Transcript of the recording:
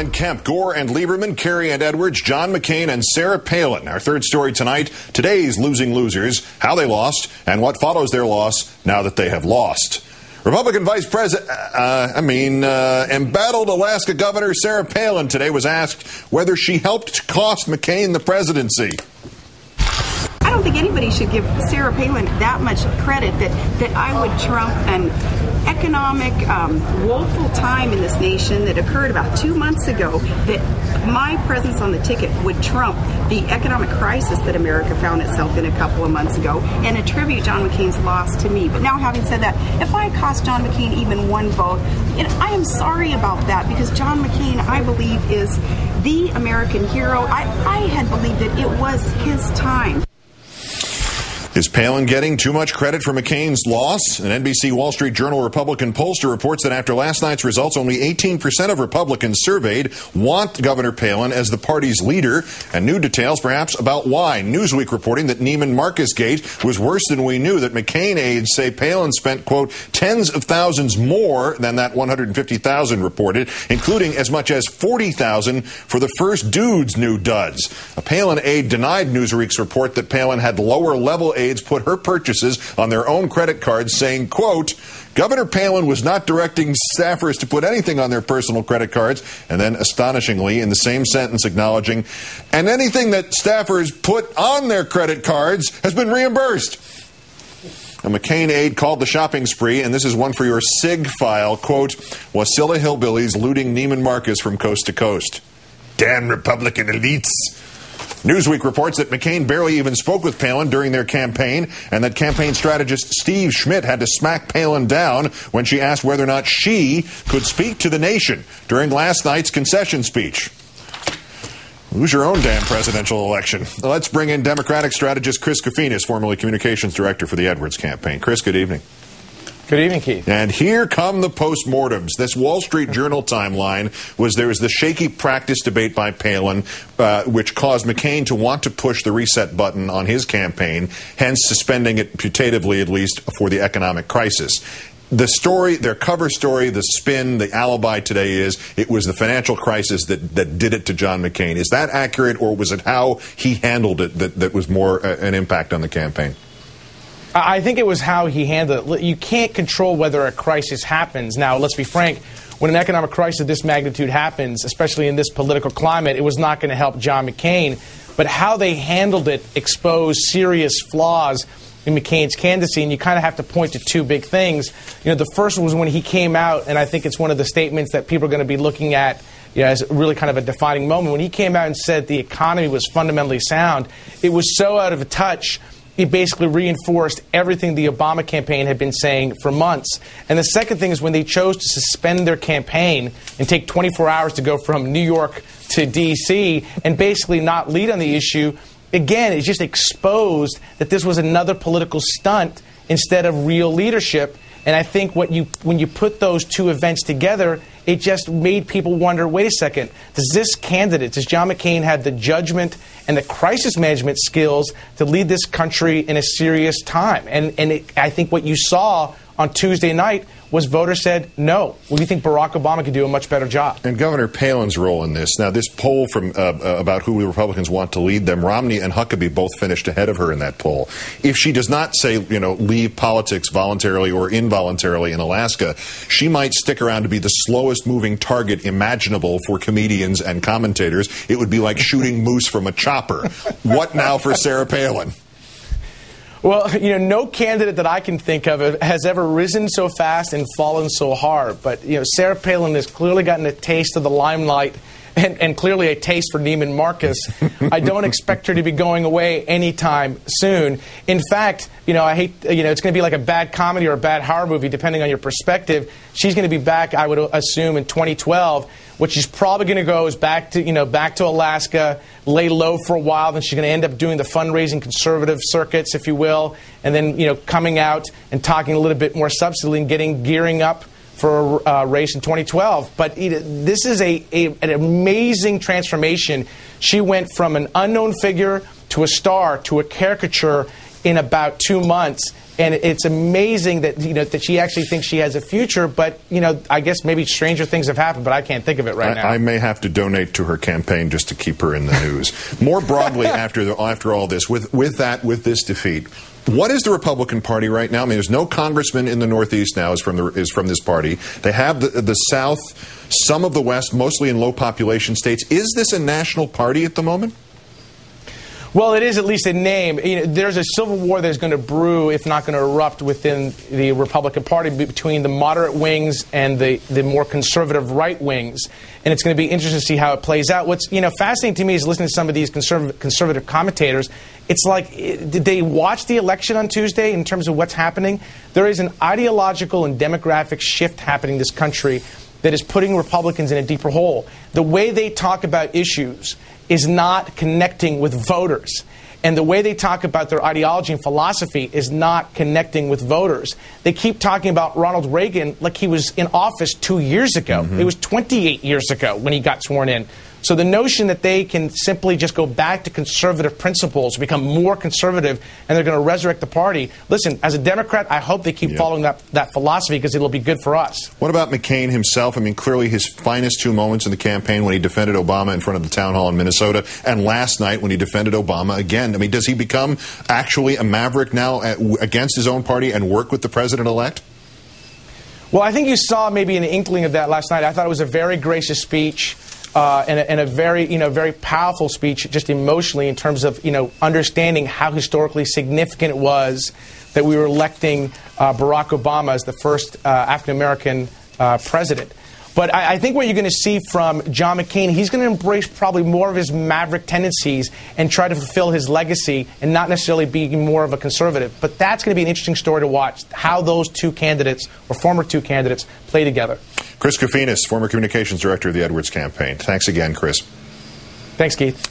and Kemp, Gore and Lieberman, Kerry and Edwards, John McCain and Sarah Palin. Our third story tonight, today's losing losers, how they lost, and what follows their loss now that they have lost. Republican Vice President, embattled Alaska Governor Sarah Palin today was asked whether she helped cost McCain the presidency. I don't think anybody should give Sarah Palin that much credit that I would trump an economic woeful time in this nation that occurred about 2 months ago, that my presence on the ticket would trump the economic crisis that America found itself in a couple of months ago, and attribute John McCain's loss to me. But now, having said that, if I cost John McCain even one vote, I am sorry about that, because John McCain, I believe, is the American hero. I had believed that it was his time. Is Palin getting too much credit for McCain's loss? An NBC Wall Street Journal Republican pollster reports that after last night's results, only 18% of Republicans surveyed want Governor Palin as the party's leader, and new details perhaps about why. Newsweek reporting that Neiman Marcus Gate was worse than we knew, that McCain aides say Palin spent, quote, tens of thousands more than that 150,000 reported, including as much as 40,000 for the first dude's new duds. A Palin aide denied Newsweek's report that Palin had lower-level aides put her purchases on their own credit cards, saying, quote, Governor Palin was not directing staffers to put anything on their personal credit cards, and then astonishingly in the same sentence acknowledging, and anything that staffers put on their credit cards has been reimbursed. A McCain aide called the shopping spree, and this is one for your SIG file, quote, Wasilla hillbillies looting Neiman Marcus from coast to coast. Damn Republican elites. Newsweek reports that McCain barely even spoke with Palin during their campaign, and that campaign strategist Steve Schmidt had to smack Palin down when she asked whether or not she could speak to the nation during last night's concession speech. Lose your own damn presidential election. Let's bring in Democratic strategist Chris Kofinas, formerly communications director for the Edwards campaign. Chris, good evening. Good evening, Keith. And here come the postmortems. This Wall Street Journal timeline there was the shaky practice debate by Palin, which caused McCain to want to push the reset button on his campaign, hence suspending it putatively, at least, for the economic crisis. The story, their cover story, the spin, the alibi today is it was the financial crisis that did it to John McCain. Is that accurate, or was it how he handled it that was more an impact on the campaign? I think it was how he handled it. You can't control whether a crisis happens. Now, let's be frank, when an economic crisis of this magnitude happens, especially in this political climate, it was not going to help John McCain. But how they handled it exposed serious flaws in McCain's candidacy, and you kind of have to point to two big things. The first was when he came out, and I think it's one of the statements that people are going to be looking at as really kind of a defining moment. When he came out and said the economy was fundamentally sound, it was so out of touch. He basically reinforced everything the Obama campaign had been saying for months. And the second thing is when they chose to suspend their campaign and take 24 hours to go from New York to D.C. and basically not lead on the issue, again, it just exposed that this was another political stunt instead of real leadership. And I think when you put those two events together, it just made people wonder, wait a second, does John McCain have the judgment and the crisis management skills to lead this country in a serious time? And I think what you saw on Tuesday night was voters said, no, we think Barack Obama could do a much better job. And Governor Palin's role in this. Now, this poll from about who the Republicans want to lead them, Romney and Huckabee both finished ahead of her in that poll. If she does not say, leave politics voluntarily or involuntarily in Alaska, she might stick around to be the slowest moving target imaginable for comedians and commentators. It would be like shooting moose from a chopper. What now for Sarah Palin? Well, no candidate that I can think of has ever risen so fast and fallen so hard. But, Sarah Palin has clearly gotten a taste of the limelight and clearly a taste for Neiman Marcus. I don't expect her to be going away anytime soon. In fact, I hate, it's going to be like a bad comedy or a bad horror movie, depending on your perspective. She's going to be back, I would assume, in 2012. What she's probably going to go is back to Alaska, lay low for a while. Then she's going to end up doing the fundraising conservative circuits, if you will, and then coming out and talking a little bit more substantially and gearing up for a race in 2012. But this is an amazing transformation. She went from an unknown figure to a star to a caricature in about 2 months. And it's amazing that, that she actually thinks she has a future, but, I guess maybe stranger things have happened, but I can't think of it right now. I may have to donate to her campaign just to keep her in the news. More broadly, after all this, with this defeat, what is the Republican Party right now? I mean, there's no congressman in the Northeast now is from this party. They have the South, some of the West, mostly in low population states. Is this a national party at the moment? Well, it is at least a name. There's a civil war that's going to brew, if not going to erupt, within the Republican Party between the moderate wings and the more conservative right wings. And it's going to be interesting to see how it plays out. What's fascinating to me is listening to some of these conservative commentators. It's like, did they watch the election on Tuesday in terms of what's happening? There is an ideological and demographic shift happening in this country that is putting Republicans in a deeper hole. The way they talk about issues is not connecting with voters. And the way they talk about their ideology and philosophy is not connecting with voters. They keep talking about Ronald Reagan like he was in office 2 years ago. It was 28 years ago when he got sworn in. So the notion that they can simply just go back to conservative principles, become more conservative, and they're going to resurrect the party. Listen, as a Democrat, I hope they keep following that philosophy because it'll be good for us. What about McCain himself? I mean, clearly his finest two moments in the campaign when he defended Obama in front of the town hall in Minnesota, and last night when he defended Obama again. I mean, does he become actually a maverick now against his own party and work with the president-elect? Well, I think you saw maybe an inkling of that last night. I thought it was a very gracious speech. And a very, very powerful speech, just emotionally, in terms of, understanding how historically significant it was that we were electing Barack Obama as the first African-American president. But I think what you're going to see from John McCain, he's going to embrace probably more of his maverick tendencies and try to fulfill his legacy and not necessarily be more of a conservative. But that's going to be an interesting story to watch, how those two candidates, or former two candidates, play together. Chris Kofinas, former communications director of the Edwards campaign. Thanks again, Chris. Thanks, Keith.